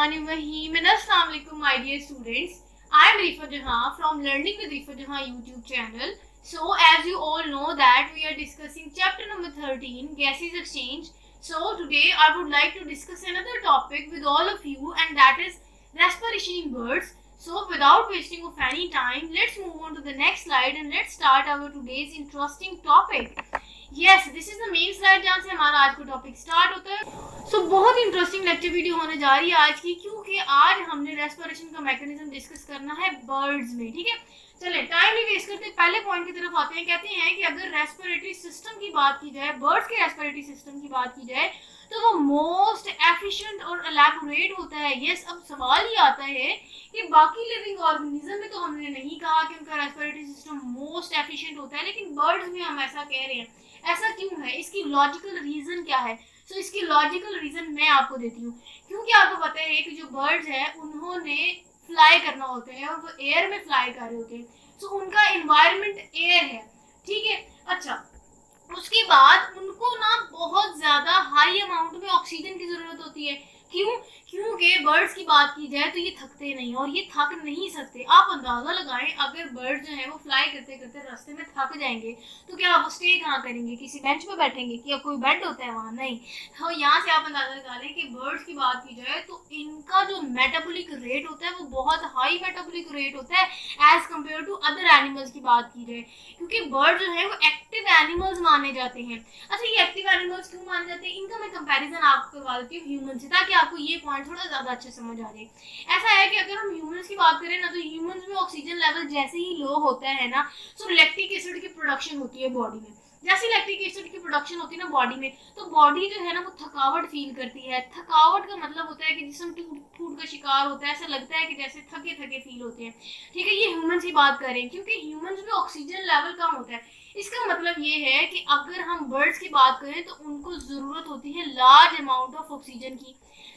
Bismillahirrahmanirrahim and Assalamu alaikum my dear students. I am Rifa Jahan from Learning with Rifa Jahan YouTube channel. So as you all know that we are discussing chapter number 13 gases exchange. So today I would like to discuss another topic with all of you, and that is respiration in birds. So without wasting of any time, let's move on to the next slide and let's start our today's interesting topic. Yes, this is the main slide जहाँ से हमारा आज का topic start होता है। सो बहुत interesting lecture video होने जा रही है आज की, क्योंकि आज हमने रेस्पिरेशन का मैकेनिज्म डिस्कस करना है बर्ड्स में। ठीक है, चले टाइम नहीं वेस्ट करते, पहले पॉइंट की तरफ आते हैं। कहते हैं कि अगर रेस्पिरेटरी सिस्टम की बात की जाए, बर्ड्स के रेस्पिरेटरी सिस्टम की बात की जाए, तो वो मोस्ट एफिशिएंट और एलैबोरेट होता है। यस, अब सवाल ये आता है कि बाकी लिविंग ऑर्गेनिज्म में तो हमने नहीं कहा कि उनका रेस्पिरेटरी सिस्टम मोस्ट एफिशिएंट होता है, लेकिन बर्ड्स में हम ऐसा कह रहे हैं। ऐसा क्यों है? इसकी लॉजिकल रीजन क्या है? सो इसकी लॉजिकल रीजन मैं आपको देती हूँ। क्योंकि आपको पता है कि जो बर्ड्स हैं उन्होंने फ्लाई करना होता है और वो एयर में फ्लाई कर रहे होते हैं। सो उनका एनवायरनमेंट एयर है। ठीक है, अच्छा, उसके बाद उनको ना बहुत ज्यादा हाई अमाउंट में ऑक्सीजन की जरूरत होती है। क्यों? क्योंकि बर्ड्स की बात की जाए तो ये थकते नहीं और ये थक नहीं सकते। आप अंदाजा लगाएं, अगर बर्ड जो है वो फ्लाई करते करते रास्ते में थक जाएंगे तो क्या वो स्टे कहाँ करेंगे? किसी बेंच पे बैठेंगे? क्या कोई बेड होता है वहाँ? नहीं। तो यहाँ से आप अंदाजा लगा लें कि बर्ड्स की बात की जाए तो इनका जो मेटाबॉलिक रेट होता है वो बहुत हाई मेटाबॉलिक रेट होता है as compare to other animals की बात की जाए, क्योंकि बर्ड जो है वो एक्टिव एनिमल्स माने जाते हैं। अच्छा, ये एक्टिव एनिमल्स क्यों माने जाते हैं? इनका मैं कंपैरिजन आपको करवा देती हूँ ह्यूमन से, ताकि आपको ये पॉइंट थोड़ा ज्यादा अच्छे समझ आ जाए। ऐसा है कि अगर हम ह्यूमंस की बात करें ना, तो ह्यूमंस में ऑक्सीजन लेवल जैसे ही लो होता है ना, तो लैक्टिक एसिड की प्रोडक्शन होती है बॉडी में। जैसे लैक्टिक एसिड की प्रोडक्शन होती है ना बॉडी में, तो बॉडी जो है ना वो थकावट फील करती है। थकावट का मतलब होता है कि जिसम टूट का शिकार होता है, ऐसा लगता है कि जैसे थके थके फील होते हैं। ठीक है, ये ह्यूमंस की बात करें, क्योंकि ह्यूमंस में ऑक्सीजन लेवल कम होता है। इसका मतलब ये है कि अगर हम बर्ड्स की बात करें तो उनको जरूरत होती है लार्ज अमाउंट ऑफ ऑक्सीजन की,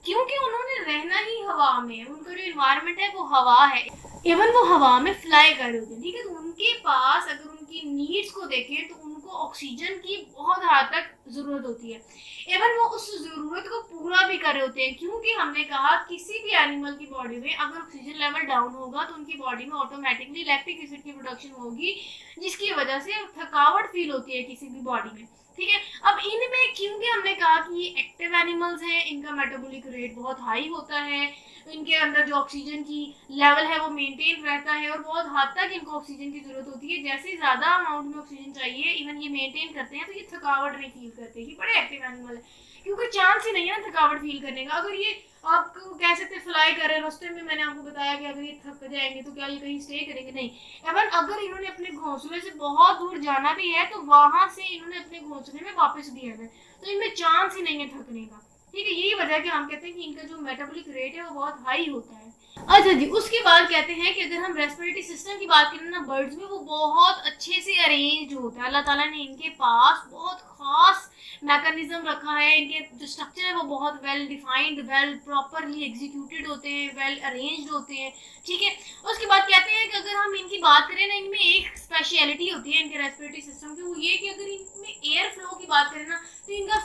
क्योंकि उन्होंने रहना ही हवा में है। उनका जो इन्वायरमेंट है वो हवा है, इवन वो हवा में फ्लाई कर रहे होते हैं। ठीक है, तो उनके पास अगर उनकी नीड्स को देखें तो उनको ऑक्सीजन की बहुत हद तक जरूरत होती है। इवन वो उस जरूरत को पूरा भी कर रहे होते हैं, क्योंकि हमने कहा किसी भी एनिमल की बॉडी में अगर ऑक्सीजन लेवल डाउन होगा तो उनकी बॉडी में ऑटोमेटिकली लैक्टिक एसिड की प्रोडक्शन होगी, जिसकी वजह से थकावट फील होती है किसी भी बॉडी में। ठीक है, अब इनमें क्योंकि हमने कहा कि ये एक्टिव एनिमल्स हैं, इनका मेटाबॉलिक रेट बहुत हाई होता है, इनके अंदर जो ऑक्सीजन की लेवल है वो मेंटेन रहता है और बहुत हद तक इनको ऑक्सीजन की जरूरत होती है। जैसे ज्यादा अमाउंट में ऑक्सीजन चाहिए, इवन ये मेंटेन करते हैं, तो ये थकावट नहीं फील करते। ये बड़े एक्टिव एनिमल है, क्योंकि चांस ही नहीं है ना थकावट फील करने का। अगर ये आपको कह सकते फ्लाई कर रहे हैं, रास्ते में मैंने आपको बताया कि अगर ये थक जाएंगे तो क्या ये कहीं स्टे करेंगे? नहीं। एवं अगर इन्होंने अपने घोंसले से बहुत दूर जाना भी है तो वहां से इन्होंने अपने घोंसले में वापस भी आना है, तो इनमें चांस ही नहीं है थकने का। ठीक है, यही वजह है कि हम कहते हैं कि इनका जो मेटाबॉलिक रेट है वो बहुत हाई होता है। अच्छा जी, उसके बाद कहते हैं कि अगर हम रेस्पिरेटरी सिस्टम की बात करें ना बर्ड्स में, वो बहुत अच्छे से अरेंज होता है। अल्लाह ताला ने इनके पास बहुत खास मैकेनिज्म रखा है। इनके जो स्ट्रक्चर है वो बहुत well defined, well properly executed होते हैं, वेल अरेंज्ड होते हैं। ठीक है, उसके बाद कहते हैं कि अगर हम इनकी बात करें ना, इनमें एक स्पेशलिटी होती है इनके रेस्पिरेटरी सिस्टम की, वो ये कि अगर इनमें एयर फ्लो की बात करें ना, तो इनका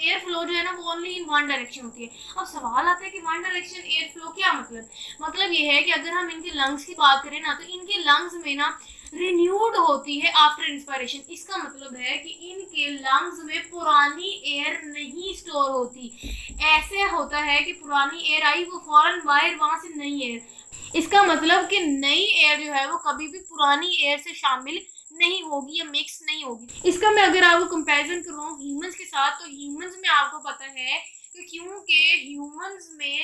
एयर फ्लो जो है ना वो ओनली इन वन डायरेक्शन होती है। अब सवाल आता है कि वन डायरेक्शन एयर फ्लो क्या मतलब ये है कि अगर हम इनके लंग्स की बात करें ना, तो इनके लंग्स में ना रिन्यूड होती है आफ्टर इंस्पायरेशन। इसका मतलब है कि इनके लंग्स में पुरानी एयर नहीं स्टोर होती। ऐसे होता है कि पुरानी एयर आई, वो फौरन बाहर, वहां से नई एयर। इसका मतलब कि नई एयर जो है वो कभी भी पुरानी एयर से शामिल नहीं होगी या मिक्स नहीं होगी। इसका मैं अगर आपको कंपैरिजन कर रहा हूँ ह्यूमंस के साथ, तो ह्यूमंस में आपको पता है कि क्योंकि ह्यूमंस में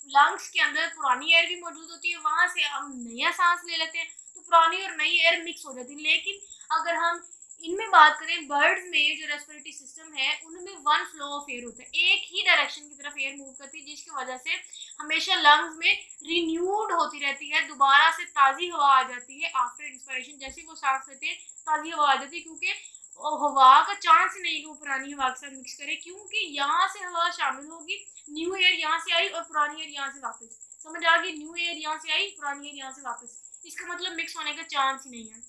लंग्स के अंदर पुरानी एयर भी मौजूद होती है, वहां से हम नया सांस ले लेते हैं, तो पुरानी और नई एयर मिक्स हो जाती है। लेकिन अगर हम इनमें बात करें, बर्ड्स में जो रेस्पिरेटरी सिस्टम है उनमें वन फ्लो ऑफ एयर होता है, एक ही डायरेक्शन की तरफ एयर मूव करती है, जिसकी वजह से हमेशा लंग्स में रिन्यूड होती रहती है, दोबारा से ताज़ी हवा आ जाती है आफ्टर इंस्पायरेशन। जैसे वो सांस लेते हैं ताज़ी हवा आ जाती है, क्योंकि हवा का चांस ही नहीं कि वो पुरानी हवा के साथ मिक्स करे, क्योंकि यहाँ से हवा शामिल होगी, न्यू एयर यहाँ से आई और पुरानी एयर यहाँ से वापस। समझ आ गई? न्यू एयर यहाँ से आई, पुरानी एयर यहाँ से वापस, इसका मतलब मिक्स होने का चांस ही नहीं है।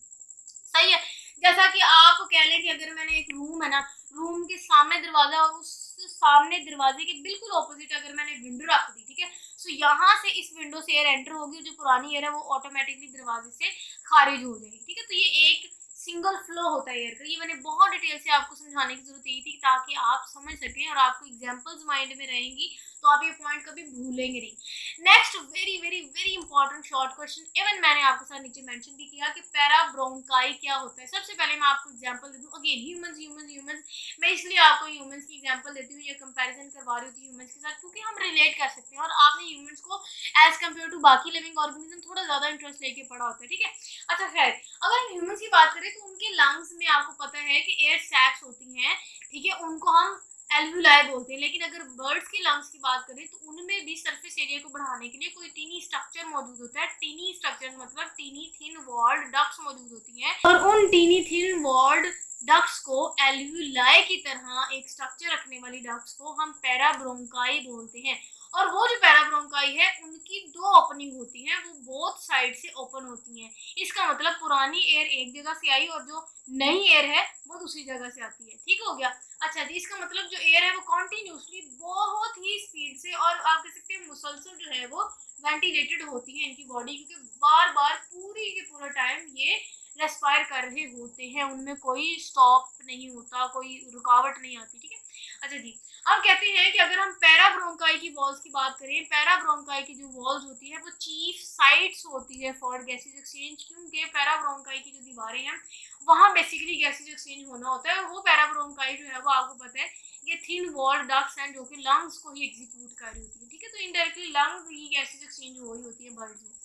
सही है। जैसा कि आप कह लें कि अगर मैंने एक रूम है ना, रूम के सामने दरवाजा और उस तो सामने दरवाजे के बिल्कुल ऑपोजिट अगर मैंने विंडो रख दी, ठीक है, सो यहाँ से इस विंडो से एयर एंटर होगी, जो पुरानी एयर है वो ऑटोमेटिकली दरवाजे से खारिज हो जाएगी, ठीक है। तो ये एक सिंगल फ्लो होता है एयर का। ये मैंने बहुत डिटेल से आपको समझाने की जरूरत यही थी ताकि आप समझ सकें और आपको एग्जांपल्स माइंड में रहेंगी तो आप ये पॉइंट कभी भूलेंगे नहीं। Next very very very important short question, even मैंने आपके साथ नीचे मेंशन भी किया कि पैराब्रोंकाई क्या होता है। सबसे पहले मैं आपको एग्जांपल दे दूं, अगेन ह्यूमंस ह्यूमंस ह्यूमंस, मैं इसलिए आपको ह्यूमंस की एग्जांपल देती हूँ, ये कंपैरिजन करवा रही होती है ह्यूमंस के साथ क्योंकि हम रिलेट कर सकते हैं और आपने ह्यूमंस को एज कम्पेयर टू बाकी लिविंग ऑर्गेनिज्म थोड़ा ज्यादा इंटरेस्ट लेके पढ़ा होता है, ठीक है। अच्छा खैर, अगर हम ह्यूमंस की बात करें तो उनके लंग्स में आपको पता है कि एयर सैक्स होती हैं, ठीक है, उनको हम एल्वुलाई बोलते हैं। लेकिन अगर बर्ड्स के लंग्स की बात करें तो उनमें भी सरफेस एरिया को बढ़ाने के लिए कोई टीनी स्ट्रक्चर मौजूद होता है। टीनी स्ट्रक्चर मतलब टीनी थिन वॉल्ड डक्ट्स मौजूद होती हैं और उन टीनी थिन वॉल्ड डक्ट्स को एल्वुलाई की तरह एक स्ट्रक्चर रखने वाली डक्ट्स को हम पैराब्रोंकाई बोलते हैं। और वो जो पैराब्रोंकाई है उनकी दो ओपनिंग होती हैं, वो बोथ साइड से ओपन होती हैं। इसका मतलब पुरानी एयर एक जगह से आई और जो नई एयर है वो दूसरी जगह से आती है, ठीक हो गया। अच्छा जी, इसका मतलब जो एयर है वो कॉन्टिन्यूसली बहुत ही स्पीड से और आप कह सकते हैं मुसलसल जो है वो वेंटिलेटेड होती है इनकी बॉडी, क्योंकि बार बार पूरी के पूरा टाइम ये रेस्पायर कर रहे होते हैं, उनमें कोई स्टॉप नहीं होता, कोई रुकावट नहीं आती, ठीक है। अच्छा जी, अब कहते हैं कि अगर हम पैराब्रोंकाई की वॉल्स की बात करें, पैराब्रोंकाई की जो वॉल्स होती है वो चीफ साइट्स होती है फॉर गैसेज एक्सचेंज, क्योंकि पैराब्रोंकाई की जो दीवारें हैं वहाँ बेसिकली गैसेज एक्सचेंज होना होता है। और वो पैराब्रोंकाई जो है वो आपको पता है ये थिन वॉल डक्ट्स हैं जो कि लंग्स को ही एग्जीक्यूट कर रही होती है, ठीक है। तो इनडायरेक्टली लंग्स ही गैसेज एक्सचेंज हो रही होती है बर्ड्स में।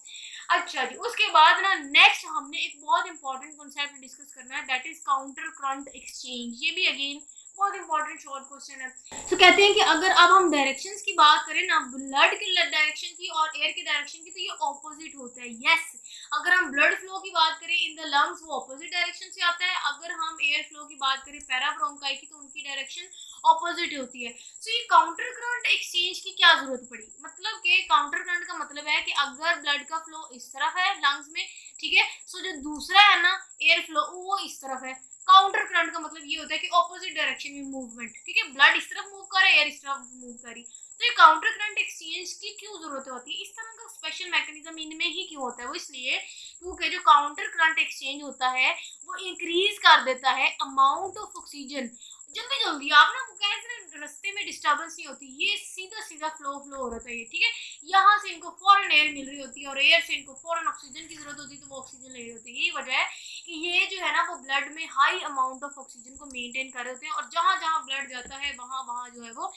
अच्छा जी, उसके बाद ना नेक्स्ट हमने एक बहुत इंपॉर्टेंट कॉन्सेप्ट डिस्कस करना है, that is counter current exchange. ये भी अगेन बहुत इंपॉर्टेंट शॉर्ट क्वेश्चन है। तो कहते हैं कि अगर अब हम डायरेक्शंस की बात करें ना, ब्लड के डायरेक्शन की और एयर के डायरेक्शन की, तो ये ऑपोजिट होता है। यस, अगर हम ब्लड फ्लो की बात करें इन द लंग्स वो ऑपोजिट डायरेक्शन से आता है। अगर हम एयर फ्लो की बात करें पैराब्रोंकाई की तो उनकी डायरेक्शन ऑपोजिट होती है। सो ये काउंटर करंट एक्सचेंज की क्या जरूरत पड़ी, मतलब कि काउंटर करंट का मतलब है कि अगर ब्लड का फ्लो इस तरफ है लंग्स में, ठीक है, सो जो दूसरा है ना एयर फ्लो वो इस तरफ है। काउंटर करंट का मतलब ये होता है कि ऑपोजिट डायरेक्शन में मूवमेंट, ठीक है, ब्लड इस तरफ मूव कर रहा है, एयर इस तरफ मूव कर रही। तो ये काउंटर करंट एक्सचेंज की क्यों जरूरत होती है, इस तरह का स्पेशल मैकेनिज्म इनमें ही क्यों होता है, वो इसलिए क्योंकि जो काउंटर करंट एक्सचेंज होता है वो इंक्रीज कर देता है अमाउंट ऑफ ऑक्सीजन। जल्दी जल्दी आप ना वो कहें ना रास्ते में डिस्टर्बेंस नहीं होती, ये सीधा सीधा फ्लो हो रहा है, ठीक है। यहाँ से इनको फॉरन एयर मिल रही होती है और एयर से इनको फॉरन ऑक्सीजन की जरूरत होती है, तो वो ऑक्सीजन ले रही होती है। यही वजह है कि ये जो है ना वो ब्लड में हाई अमाउंट ऑफ ऑक्सीजन को मेंटेन कर रहे होते हैं और जहां जहां ब्लड जाता है वहां वहां जो है वो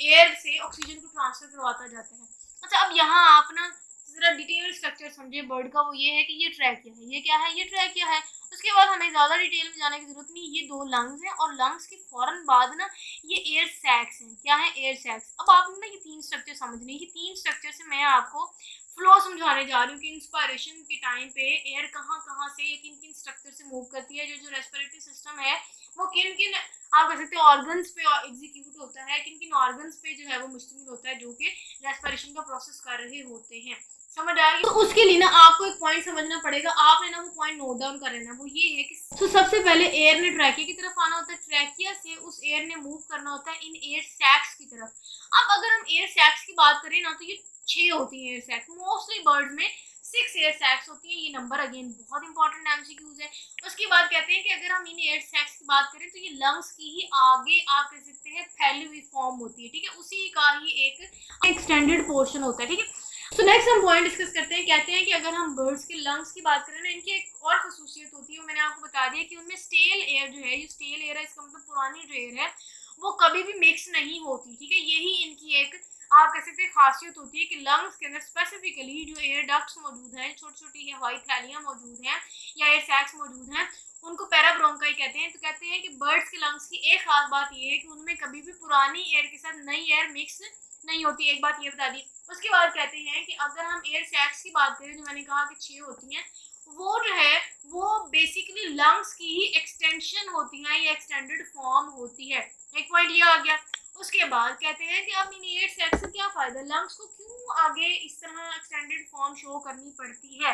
एयर से ऑक्सीजन को ट्रांसफर करवाता जाता है। अच्छा, अब यहाँ आप ना जरा डिटेल स्ट्रक्चर समझे बर्ड का, वो ये है कि ये ट्रैकिया है, ये क्या है, ये ट्रैकिया है। उसके बाद हमें ज्यादा डिटेल में जाने की जरूरत नहीं, ये दो लंग्स हैं और लंग्स के फौरन बाद ना ये एयर सैक्स हैं। क्या है, एयर सैक्स। अब आपने ना ये तीन स्ट्रक्चर समझने, ये तीन स्ट्रक्चर से मैं आपको फ्लो समझाने जा रही हूँ कि इंस्पायरेशन के टाइम पे एयर कहाँ कहाँ से या किन किन स्ट्रक्चर से मूव करती है, जो जो रेस्पिरेटरी सिस्टम है वो किन किन आप कह सकते हैं ऑर्गन्स पे एग्जीक्यूट होता है, किन किन ऑर्गन्स पे जो है वो मुश्तमिल होता है जो कि रेस्पिरेशन का प्रोसेस कर रहे होते हैं। समझ आ गई। तो उसके लिए ना आपको एक पॉइंट समझना पड़ेगा, आपने ना वो पॉइंट नोट डाउन कर लेना। वो ये है कि तो सबसे पहले एयर ने ट्रैकिया की तरफ आना होता है, ट्रैकिया से उस एयर ने मूव करना होता है इन एयर सैक्स की तरफ। अब अगर हम एयर सैक्स की बात करें ना तो ये 6 होती हैं एयर सैक्स, मोस्टली बर्ड्स में 6 एयर सैक्स होती हैं। ये नंबर अगेन बहुत इंपॉर्टेंट एमसीक्यूज है। उसके बाद कहते हैं कि अगर हम इन एयर सैक्स की बात करें तो ये लंग्स की ही आगे आप कह सकते हैं फैली हुई फॉर्म होती है, ठीक है, उसी का ही एक एक्सटेंडेड पोर्शन होता है, ठीक है। तो नेक्स्ट हम पॉइंट डिस्कस करते हैं। कहते हैं कि अगर हम बर्ड्स के लंग्स की बात करें ना, इनकी एक और खसूसियत होती है, मैंने आपको बता दिया कि उनमें स्टेल एयर जो है, ये स्टेल एयर है, इसका मतलब पुरानी जो एयर है वो कभी भी मिक्स नहीं होती, ठीक है। यही इनकी एक आप कह सकते हैं खासियत होती है कि लंग्स के अंदर स्पेसिफिकली जो एयर डक्ट्स मौजूद हैं, छोटी छोटी हवाई थैलियां मौजूद हैं या एयर सैक्स मौजूद हैं, उनको पैराब्रोंकाई कहते हैं। तो कहते हैं कि बर्ड्स के लंग्स की एक खास बात ये है कि उनमें कभी भी पुरानी एयर के साथ नई एयर मिक्स नहीं होती, एक बात ये बता दी। उसके बाद कहते हैं कि अगर हम एयर सैक्स की बात करें, जो मैंने कहा कि 6 होती हैं, वो जो है वो बेसिकली लंग्स की ही एक्सटेंशन होती हैं, ये एक्सटेंडेड फॉर्म होती है। एक पॉइंट ये आ गया। उसके बाद कहते हैं कि अब इन एयर सैक्स से क्या फायदा, लंग्स को क्यों आगे इस तरह एक्सटेंडेड फॉर्म शो करनी पड़ती है,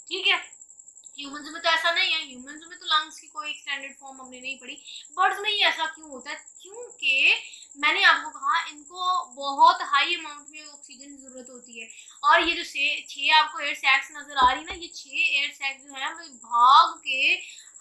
ठीक है। ह्यूमंस में तो ऐसा नहीं है, ह्यूमंस में तो लंग्स की कोई एक्सटेंडेड फॉर्म हमने नहीं पढ़ी, बर्ड्स में ही ऐसा क्यों होता है, क्योंकि मैंने आपको कहा इनको बहुत हाई अमाउंट में ऑक्सीजन की ज़रूरत होती है। और ये जो छः आपको एयर सैक्स नज़र आ रही है ना, ये 6 एयर सैक्स जो है वो भाग के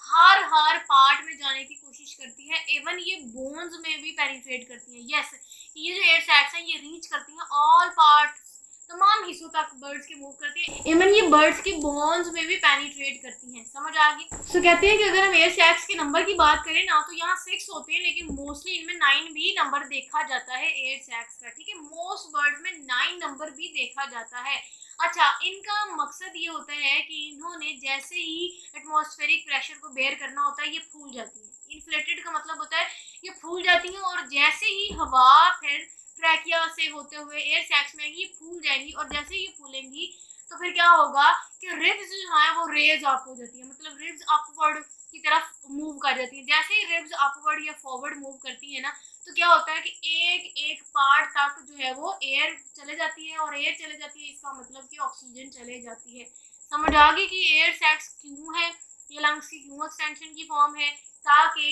हर हर पार्ट में जाने की कोशिश करती है। इवन ये बोन्स में भी पेनिट्रेट करती है। यस, ये जो एयर सैक्स हैं ये रीच करती हैं ऑल पार्ट, तमाम हिस्सों तक बर्ड्स के मूव करती है। इवन ये बर्ड्स के बोन्स में भी पेनिट्रेट करती हैं। समझ आ गई? सो कहते हैं कि अगर हम एयर सैक्स के नंबर की बात करें ना, तो यहाँ 6 होते हैं, लेकिन मोस्टली इनमें 9 भी नंबर देखा जाता है एयर सैक्स का। ठीक है, मोस्ट बर्ड्स में 9 नंबर भी देखा जाता है। अच्छा, इनका मकसद ये होता है कि इन्होंने जैसे ही एटमॉस्फेरिक प्रेशर को बेयर करना होता है, ये फूल जाती है। इन्फ्लेटेड का मतलब होता है ये फूल जाती हैं, और जैसे ही हवा फिर ट्रैकिया से होते हुए एयर सैक्स में आएंगी, ये फूल जाएंगी, और जैसे ही ये फूलेंगी तो फिर क्या होगा कि रिब्स जो है वो रेज अप हो जाती है, मतलब रिब्स अपवर्ड की तरफ मूव कर जाती है। जैसे ही रिब्स अपवर्ड या फॉरवर्ड मूव करती है ना, तो क्या होता है कि एक एक पार्ट तक जो है वो एयर चले जाती है, और एयर चले जाती है इसका मतलब कि ऑक्सीजन चले जाती है। समझ आ गई कि एयर सैक्स क्यों है, ये लंग्स की क्यों एक्सटेंशन की फॉर्म है, ताकि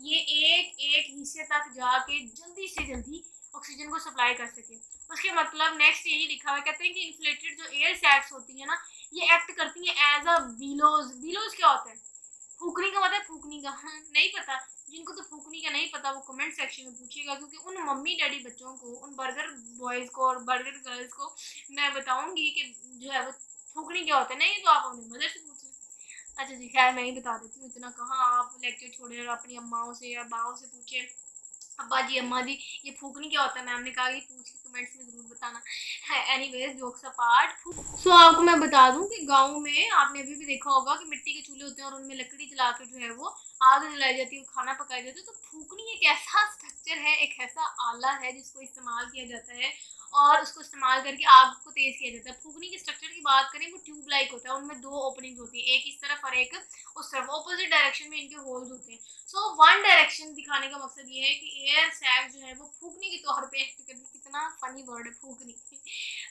ये एक एक हिस्से तक जाके जल्दी से जल्दी ऑक्सीजन को सप्लाई कर सके। उसके मतलब नेक्स्ट यही लिखा हुआ है, कहते हैं कि इन्फ्लेटेड जो एयर सैक्स होती है ना, ये एक्ट करती हैं एज अ बिलोज। बिलोज क्या होता है? फूकनी का मतलब फूकनी का नहीं पता? जिनको तो फूकनी का नहीं पता वो कमेंट सेक्शन में पूछिएगा, क्योंकि उन मम्मी डैडी बच्चों को, उन बर्गर बॉयज़ को और बर्गर गर्ल्स को मैं बताऊंगी कि जो है वो फूकनी क्या होता है। नहीं तो आप अपनी मदर से पूछ लें। अच्छा जी, खैर मैं ही बता देती हूँ, इतना कहाँ आप लेक्चर छोड़े और अपनी अम्माओं से या बाओं से पूछे, अब्बा जी अम्मा जी ये फूकनी क्या होता है। मैम ने कहा कि पूछ के कमेंट्स में ज़रूर बताना है। एनीवेज, जोक्स अपार्ट, सो आपको मैं बता दूं कि गांव में आपने अभी भी देखा होगा कि मिट्टी के चूल्हे होते हैं, और उनमें लकड़ी जला के जो है वो आग जलाई जाती है, खाना पकाया जाता है। तो फूकनी एक ऐसा स्ट्रक्चर है, एक ऐसा आला है जिसको इस्तेमाल किया जाता है, और उसको इस्तेमाल करके आग को तेज किया जाता है। फूकनी के स्ट्रक्चर की बात करें, वो ट्यूब लाइक होता है, उनमें 2 ओपनिंग होती है, एक इस तरफ और एक उस तरफ, ऑपोजिट डायरेक्शन में इनके होल्स होते हैं। सो वन डायरेक्शन दिखाने का मकसद ये है कि एयर सैक जो है वो फूकने के तौर पे एक्ट करती है। कितना फनी वर्ड है फूकनी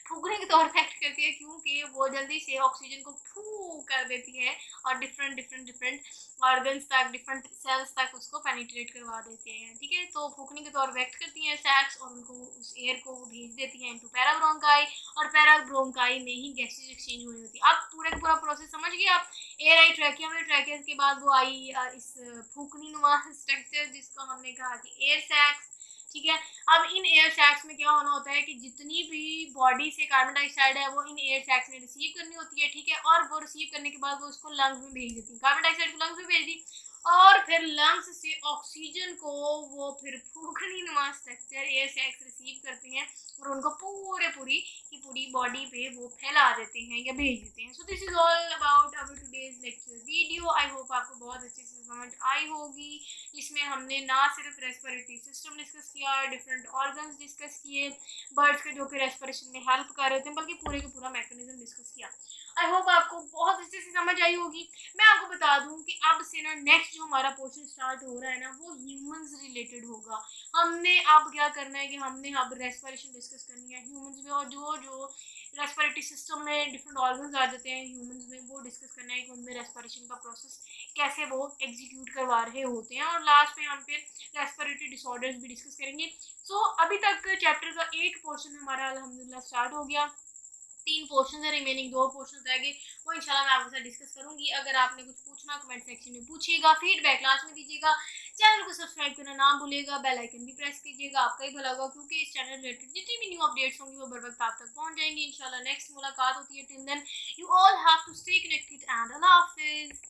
फूकने के तौर पे एक्ट करती है, क्योंकि वो जल्दी से ऑक्सीजन को फू कर देती है, और डिफरेंट डिफरेंट डिफरेंट ऑर्गन्स तक, डिफरेंट सेल्स तक उसको पेनिट्रेट करवा देते हैं। ठीक है, तो फूकने के तौर पे एक्ट करती हैं सैक्स, और उनको उस एयर को भेज देती हैं इनटू पैराब्रोंकाई, और पैराब्रोंकाई में ही गैसेज एक्सचेंज हो रही होती है। अब पूरा का पूरा प्रोसेस समझ गए आप? एयर आई ट्रैकिया में, ट्रैकिया के बाद वो आई इस फूकनी नुमा स्ट्रक्चर जिसको हमने कहा कि एयर सैक्स। ठीक है, अब इन एयर सैक्स में क्या होना होता है कि जितनी भी बॉडी से कार्बन डाइऑक्साइड है वो इन एयर सैक्स ने रिसीव करनी होती है। ठीक है, और वो रिसीव करने के बाद वो उसको लंग्स में भेज देती है, कार्बन डाइऑक्साइड को लंग्स में भेज दी, और फिर लंग्स से ऑक्सीजन को वो फिर फूकनी नुमा स्ट्रक्चर एयर सैक्स रिसीव करते हैं, और उनको पूरी की पूरी बॉडी पे वो फैला देते हैं या भेज देते हैं। So this is all about our today's lecture video. I hope आपको बहुत अच्छे से समझ आई होगी। इसमें हमने ना सिर्फ रेस्पिरेटरी सिस्टम डिस्कस किया, डिफरेंट ऑर्गन्स डिस्कस किए बर्ड्स के जो कि रेस्पिरेशन में हेल्प कर रहे थे, बल्कि पूरे का पूरा मैकेनिज्म डिस्कस किया। आई होप आपको बहुत अच्छे से समझ आई होगी। मैं आपको बता दूं कि अब से ना नेक्स्ट जो हमारा पोर्शन स्टार्ट हो रहा है ना, वो ह्यूमंस रिलेटेड होगा। हमने अब क्या करना है कि हमने अब रेस्पिरेशन डिस्कस करनी है ह्यूमंस में, और जो जो रेस्पिरेटरी सिस्टम में डिफरेंट ऑर्गन्स आ जाते हैं ह्यूमंस में, वो डिस्कस करना है कि उनमें रेस्पिरेशन का प्रोसेस कैसे वो एग्जीक्यूट करवा रहे होते हैं, और लास्ट में हम फिर रेस्पिरेटरी डिसऑर्डर्स भी डिस्कस करेंगे। सो अभी तक चैप्टर का एक पोर्शन हमारा अल्हम्दुलिल्लाह स्टार्ट हो गया, 3 पोर्शन है, रिमेनिंग 2 पोर्शन रह गए, वो इंशाल्लाह मैं आपके साथ डिस्कस करूंगी। अगर आपने कुछ पूछना कमेंट सेक्शन में पूछिएगा, फीडबैक लास्ट में दीजिएगा, चैनल को सब्सक्राइब करना ना भूलिएगा, बेल आइकन भी प्रेस कीजिएगा, आपका ही भला होगा, क्योंकि इस चैनल रिलेटेड जितनी भी न्यू अपडेट्स होंगी वो बर वक्त आप तक पहुंच जाएंगी इंशाल्लाह। नेक्स्ट मुलाकात होती है, till then you all have to stay connected and अल्लाह हाफिज।